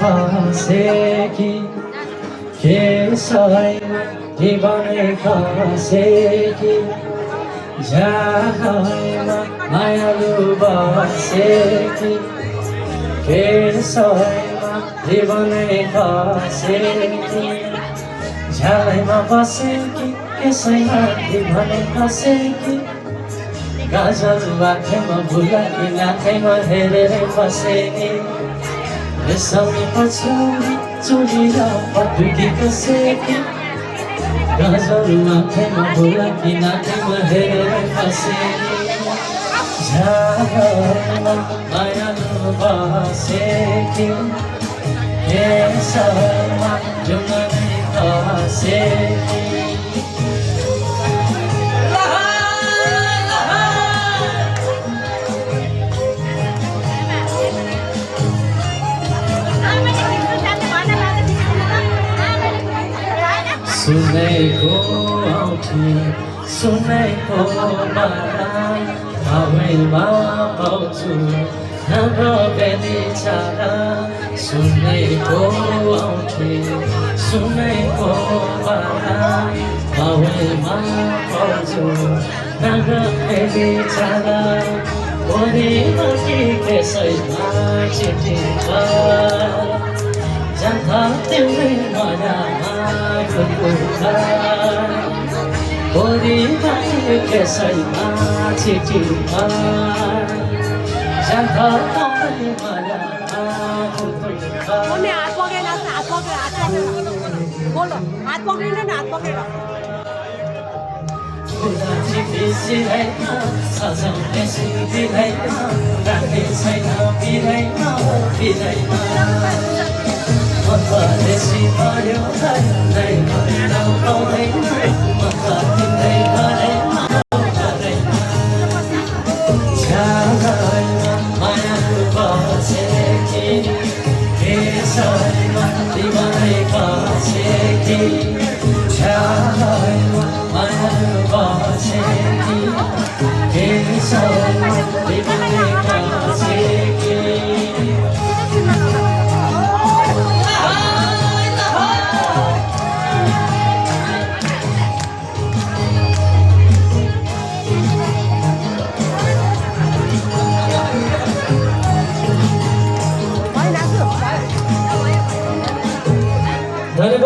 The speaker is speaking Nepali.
बसेकी केसैमा जीवनै खसेकी झालैमा मायालु बसेकी केसैमा जीवनै खसेकी झालैमा बसेकी केसैमा जीवनै खसेकी गाजल आँखैमा भुलाकी नाकैमा हेरेरै बसेकी रेशमी पछ्यौरी चुली र पटुकी कसेकी गाजल आँखैमा भुलाकी नाकैमा हेरेरै बसेकी झालैमा मायालु बसेकी केसैमा जीवनै खसेकी सुनेको आउँथे सुनेको बारा हवैमा पाउँछु हाम्रो बेलिछारा सुनेको आउँथे सुनेको बारा हवैमा पाउँछु हाम्रो बेलिछारा ओरीमा कि त्यसैमा चिठिन्छ जाँदा तिम्रै मायामा ओरीमा त्यसैमा चिठिमा जाँदा तिम्रै मायामा हात पक्रेर हात पक्रेर बोलो हात पक्रिनु न हात पक्रेर बिर्सिँदैन सजाउने सिक्दिँदैन राख्ने छैन बिर्दैन मन परदेशी पर्यो नै भएर पाउँदैन मन तिम्रै भएन झालैमा मायालु बसेकी केसैमा जीवनै खसेकी झालैमा मायालु बसेकी केसैमा जीवनै खसेकी धन्यवाद।